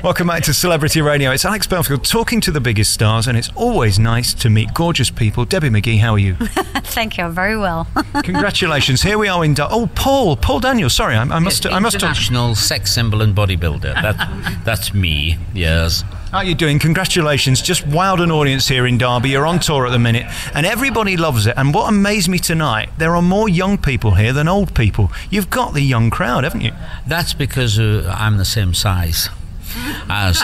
Welcome back to Celebrity Radio. It's Alex Belfield talking to the biggest stars, and it's always nice to meet gorgeous people. Debbie McGee, how are you? Thank you, I'm very well. Congratulations. Here we are in... Paul Daniels. Sorry, I must talk. International sex symbol and bodybuilder. That's me, yes. How are you doing? Congratulations. Just wowed an audience here in Derby. You're on tour at the minute, and everybody loves it. And what amazed me tonight, there are more young people here than old people. You've got the young crowd, haven't you? That's because I'm the same size as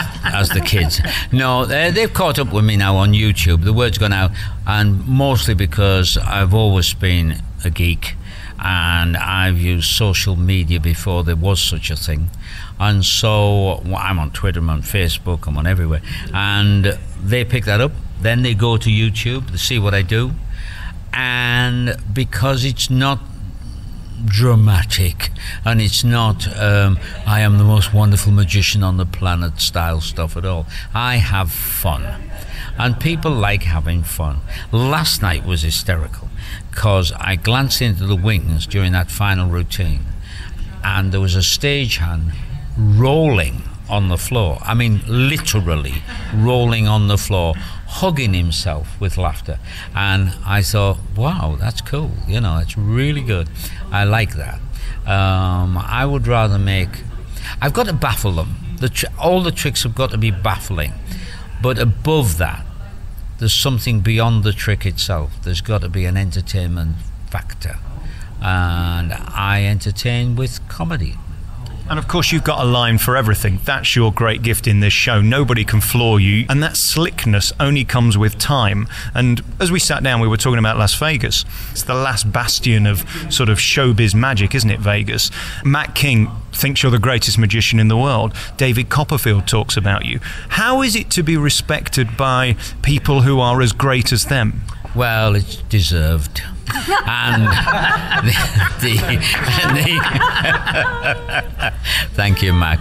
the kids. No, they've caught up with me now on YouTube. The word's gone out, and mostly because I've always been a geek, and I've used social media before there was such a thing. And so I'm on Twitter, I'm on Facebook, I'm on everywhere. And they pick that up. Then they go to YouTube to see what I do. And because it's not dramatic and it's not I am the most wonderful magician on the planet style stuff at all. I have fun. And people like having fun. Last night was hysterical because I glanced into the wings during that final routine and there was a stagehand rolling on the floor. I mean, literally rolling on the floor, hugging himself with laughter. And I thought, wow, that's cool. You know, it's really good. I like that. I would rather I've got to baffle them. All the tricks have got to be baffling. But above that, there's something beyond the trick itself. There's got to be an entertainment factor. And I entertain with comedy. And of course you've got a line for everything. That's your great gift in this show. Nobody can floor you, and that slickness only comes with time. And as we sat down, we were talking about Las Vegas. It's the last bastion of sort of showbiz magic, isn't it, Vegas? Mac King thinks you're the greatest magician in the world. David Copperfield talks about you. How is it to be respected by people who are as great as them? Well, it's deserved. And thank you, Mac.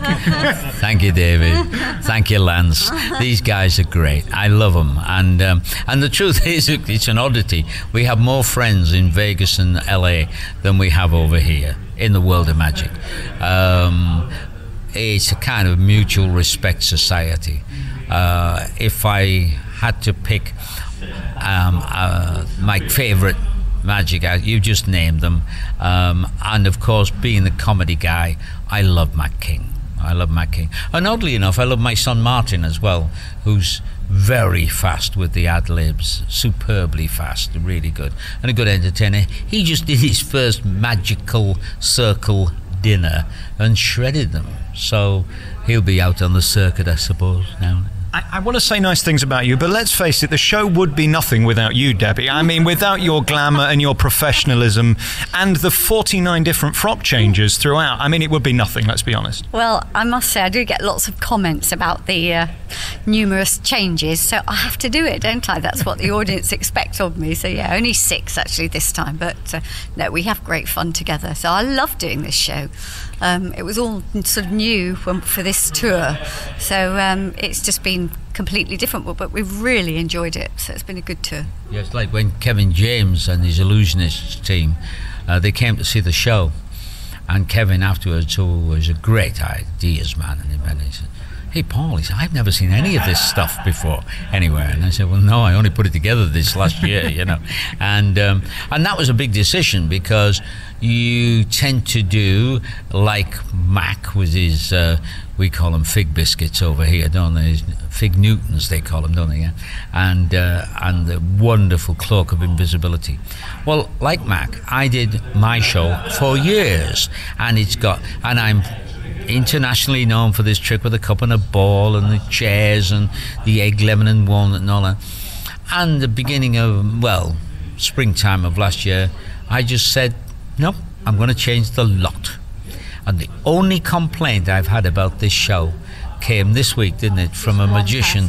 Thank you, David. Thank you, Lance. These guys are great. I love them. And the truth is, it's an oddity. We have more friends in Vegas and LA than we have over here in the world of magic. It's a kind of mutual respect society. If I had to pick my favorite magic act, you just named them, and of course, being the comedy guy, I love Mac King. And oddly enough, I love my son Martin as well, who's very fast with the ad-libs, superbly fast, really good, and a good entertainer. He just did his first magical circle dinner and shredded them, so he'll be out on the circuit, I suppose, now. I want to say nice things about you, but let's face it, the show would be nothing without you, Debbie. I mean, without your glamour and your professionalism and the 49 different frock changes throughout, I mean, it would be nothing, let's be honest. Well, I must say, I do get lots of comments about the numerous changes, so I have to do it, don't I? That's what the audience expect of me. So, yeah, only 6 actually this time, but no, we have great fun together. So I love doing this show. It was all sort of new for this tour, so it's just been completely different, but we've really enjoyed it, so it's been a good tour. Yeah, it's like when Kevin James and his Illusionists team, they came to see the show, and Kevin afterwards, who was a great ideas man, and he said, hey Paul, he said, I've never seen any of this stuff before anywhere. And I said, well, no, I only put it together this last year, you know. And that was a big decision, because you tend to do like Mac with his, we call them fig biscuits over here, don't they? Fig Newtons, they call them, don't they? Yeah? And the wonderful cloak of invisibility. Well, like Mac, I did my show for years, and I'm internationally known for this trick with a cup and a ball and the chairs and the egg, lemon and walnut and all that. And the beginning of, springtime of last year, I just said, nope, I'm going to change the lot. And the only complaint I've had about this show came this week, didn't it, from a magician.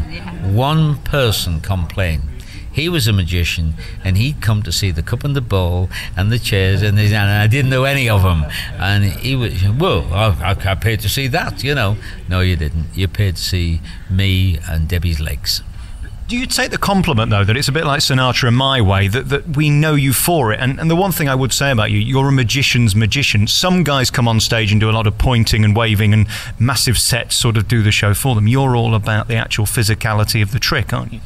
One person complained. He was a magician, and he'd come to see the cup and the bowl and the chairs, and I didn't know any of them. And he was, whoa, I paid to see that, you know. No, you didn't. You paid to see me and Debbie's legs. Do you take the compliment, though, that it's a bit like Sinatra in My Way, that we know you for it? And the one thing I would say about you, you're a magician's magician. Some guys come on stage and do a lot of pointing and waving and massive sets sort of do the show for them. You're all about the actual physicality of the trick, aren't you?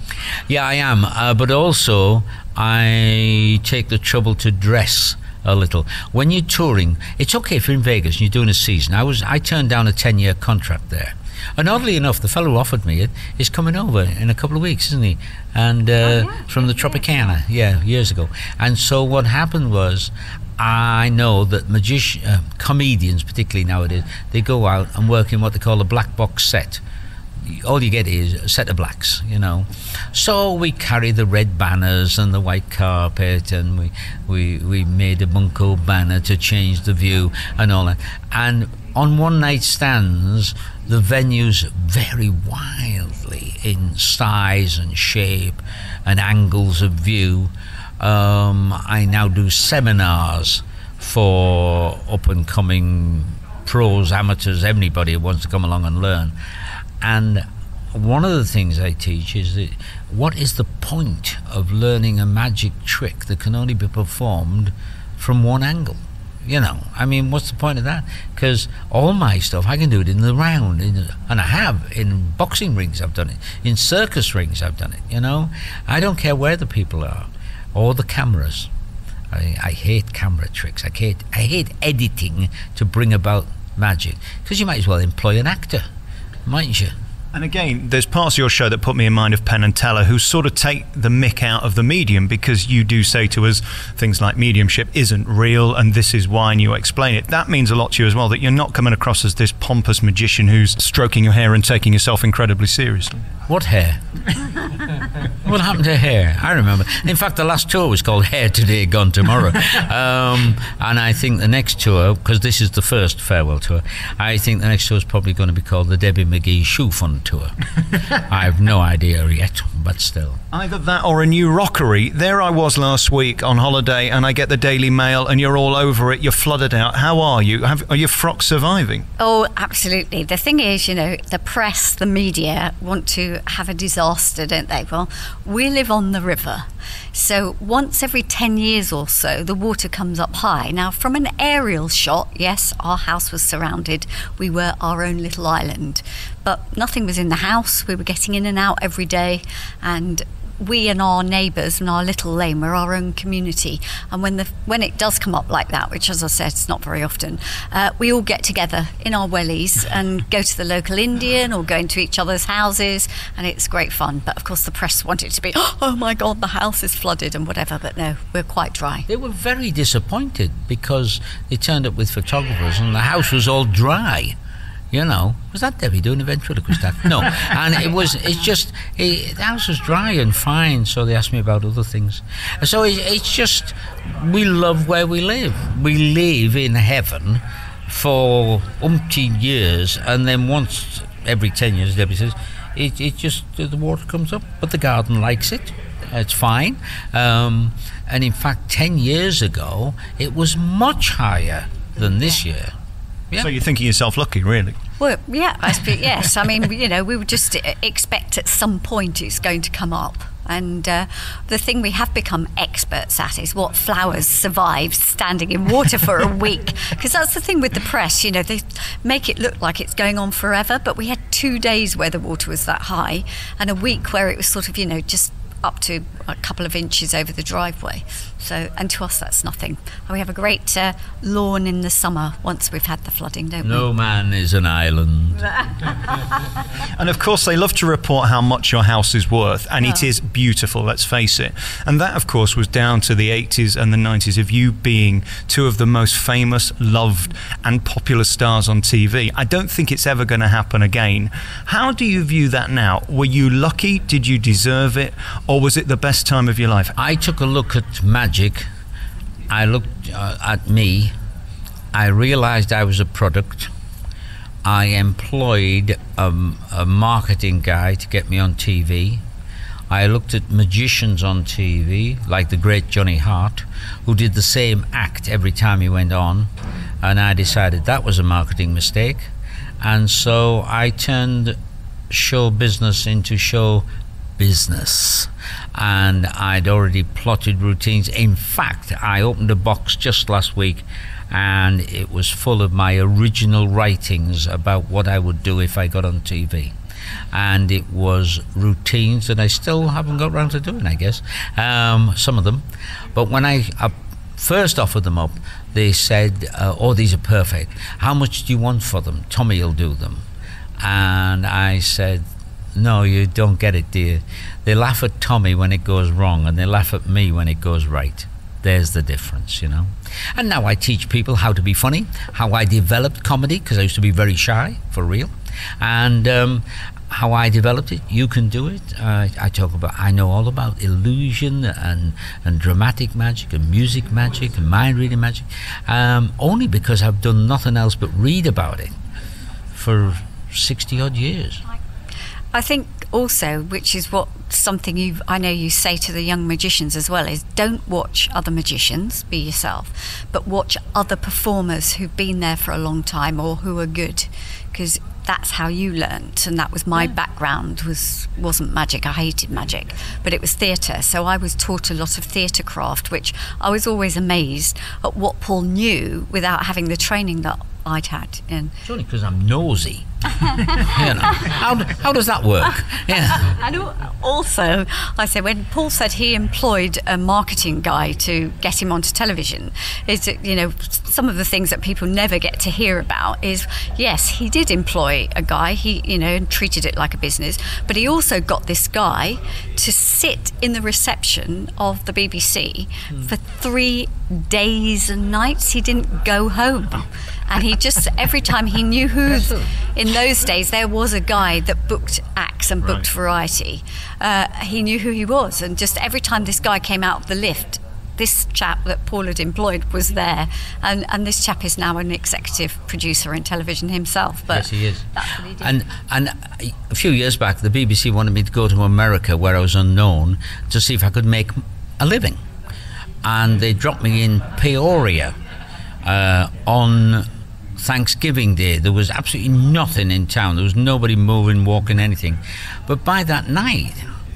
Yeah, I am. But also, I take the trouble to dress a little. When you're touring, it's okay if you're in Vegas and you're doing a season. I turned down a 10-year contract there. And oddly enough, the fellow who offered me it is coming over in a couple of weeks, isn't he? And from the Tropicana, years ago. And so what happened was, I know that comedians, particularly nowadays, they go out and work in what they call a black box set. All you get is a set of blacks, you know. So we carry the red banners and the white carpet, and we made a bunko banner to change the view and all that. And on one night stands, the venues vary wildly in size and shape and angles of view. I now do seminars for up-and-coming pros, amateurs, anybody who wants to come along and learn. And one of the things I teach is that what is the point of learning a magic trick that can only be performed from one angle? You know, I mean, what's the point of that? Because all my stuff, I can do it in the round, and I have. In boxing rings, I've done it. In circus rings, I've done it, you know. I don't care where the people are, or the cameras. I hate camera tricks. I hate editing to bring about magic, because you might as well employ an actor, mightn't you? And again, there's parts of your show that put me in mind of Penn and Teller, who sort of take the mick out of the medium, because you do say to us things like mediumship isn't real and this is why, and you explain it. That means a lot to you as well, that you're not coming across as this pompous magician who's stroking your hair and taking yourself incredibly seriously. What hair? What happened to hair? I remember. In fact, the last tour was called Hair Today, Gone Tomorrow. And I think the next tour, because this is the first farewell tour, I think the next tour is probably going to be called the Debbie McGee Shoe Fund Tour. I have no idea yet, but still. Either that or a new rockery. There I was last week on holiday, and I get the Daily Mail, and you're all over it. You're flooded out. How are you? Are your frocks surviving? Oh, absolutely. The thing is, you know, the press, the media want to have a disaster, don't they? Well, we live on the river. So once every 10 years or so, the water comes up high. Now, from an aerial shot, yes, our house was surrounded. We were our own little island. But nothing was in the house. We were getting in and out every day. And we and our neighbours and our little lane were our own community. And when it does come up like that, which, as I said, it's not very often, we all get together in our wellies and go to the local Indian or go into each other's houses, and it's great fun. But of course the press want it to be, oh my God, the house is flooded and whatever, but no, we're quite dry. They were very disappointed because they turned up with photographers and the house was all dry. You know, was that Debbie doing a ventriloquist act? No, and the house was dry and fine, so they asked me about other things. So it's just, we love where we live. We live in heaven for umpteen years, and then once every 10 years, Debbie says, it just, the water comes up, but the garden likes it. It's fine. And in fact, 10 years ago, it was much higher than this year. Yeah. So you're thinking yourself lucky, really? Well, yeah, yes. I mean, you know, we would just expect at some point it's going to come up. And the thing we have become experts at is what flowers survive standing in water for a week. Because that's the thing with the press, you know, they make it look like it's going on forever, but we had 2 days where the water was that high and a week where it was sort of, you know, just up to a couple of inches over the driveway. So, and to us that's nothing. And we have a great lawn in the summer once we've had the flooding, don't we? No man is an island. And of course they love to report how much your house is worth, and it is beautiful, let's face it. And that of course was down to the 80s and the 90s of you being two of the most famous, loved and popular stars on TV. I don't think it's ever going to happen again. How do you view that now? Were you lucky? Did you deserve it? Or was it the best time of your life? I took a look at magic. I looked at me. I realized I was a product. I employed a marketing guy to get me on TV. I looked at magicians on TV, like the great Johnny Hart, who did the same act every time he went on, and I decided that was a marketing mistake. And so I turned show business into show business, and I'd already plotted routines. In fact, I opened a box just last week, and it was full of my original writings about what I would do if I got on TV. And it was routines that I still haven't got around to doing, I guess, some of them. But when I first offered them up, they said, oh, these are perfect. How much do you want for them? Tommy will do them. And I said, no, you don't get it, dear. They laugh at Tommy when it goes wrong, and they laugh at me when it goes right. There's the difference, you know. And now I teach people how to be funny, how I developed comedy, because I used to be very shy, for real. And how I developed it, you can do it. I know all about illusion and dramatic magic and music magic and mind reading magic, only because I've done nothing else but read about it for 60 odd years. I think also, which is what something I know you say to the young magicians as well, is don't watch other magicians, be yourself, but watch other performers who've been there for a long time or who are good, because that's how you learnt, and that was my background. Wasn't magic. I hated magic, but it was theatre, so I was taught a lot of theatre craft, which I was always amazed at what Paul knew without having the training that I'd had. And it's only because I'm nosy. You know, how does that work? Yeah. And also, I said, when Paul said he employed a marketing guy to get him onto television, is that, you know, some of the things that people never get to hear about is, yes, he did employ a guy, he, you know, and treated it like a business, but he also got this guy to sit in the reception of the BBC for 3 days and nights. He didn't go home. And he just, every time he knew who, in those days, there was a guy that booked acts and booked variety. He knew who he was. And just every time this guy came out of the lift, this chap that Paul had employed was there. And this chap is now an executive producer in television himself. But yes, he is. That's what he did. And a few years back, the BBC wanted me to go to America, where I was unknown, to see if I could make a living. And they dropped me in Peoria on Thanksgiving Day. There was absolutely nothing in town. There was nobody moving, walking, anything. But by that night,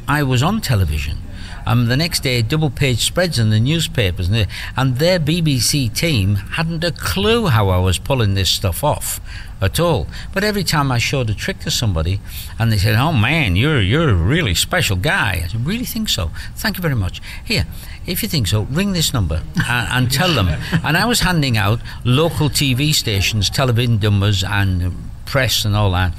I was on television. The next day, double-page spreads in the newspapers, and their BBC team hadn't a clue how I was pulling this stuff off at all. But every time I showed a trick to somebody, and they said, "Oh man, you're a really special guy," I said, "Really think so? Thank you very much. Here, if you think so, ring this number and tell them." And I was handing out local TV stations, television numbers, and press and all that.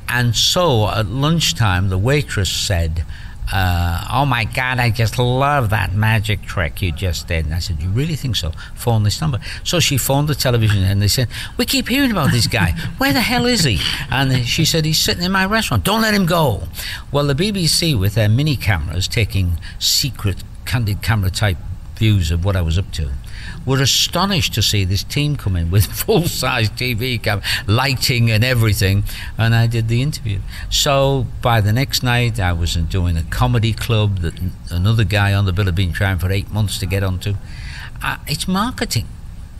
And so at lunchtime, the waitress said, "Oh my God, I just love that magic trick you just did." And I said, "You really think so? Phone this number." So she phoned the television, and they said, "We keep hearing about this guy. Where the hell is he?" And she said, "He's sitting in my restaurant. Don't let him go." Well, the BBC, with their mini cameras, taking secret candid camera type views of what I was up to, were astonished to see this team come in with full-size TV camera, lighting and everything, and I did the interview. So by the next night, I was doing a comedy club that another guy on the bill had been trying for 8 months to get onto. It's marketing.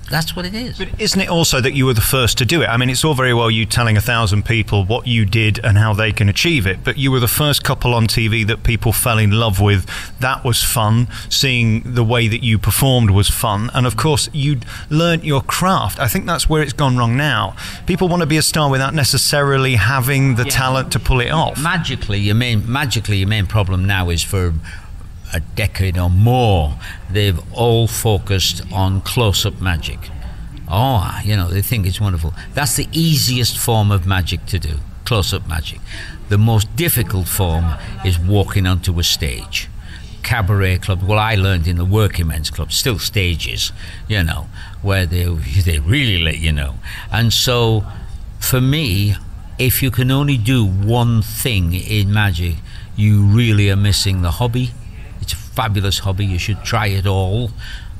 That's what it is. But isn't it also that you were the first to do it? I mean, it's all very well you telling 1,000 people what you did and how they can achieve it, but you were the first couple on TV that people fell in love with. That was fun. Seeing the way that you performed was fun. And of course, you'd learnt your craft. I think that's where it's gone wrong now. People want to be a star without necessarily having the talent to pull it off. Magically, your main problem now is for a decade or more, they've all focused on close-up magic. Oh, you know, they think it's wonderful. That's the easiest form of magic to do, close-up magic. The most difficult form is walking onto a stage. Cabaret clubs, well, I learned in the working men's club, still stages, you know, where they really let you know. And so, for me, if you can only do one thing in magic, you really are missing the hobby. It's a fabulous hobby. You should try it all,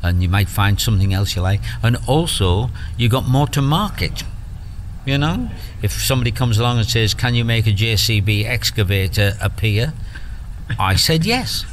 and you might find something else you like. And also, you got more to market. You know, if somebody comes along and says, "Can you make a JCB excavator appear?" I said yes.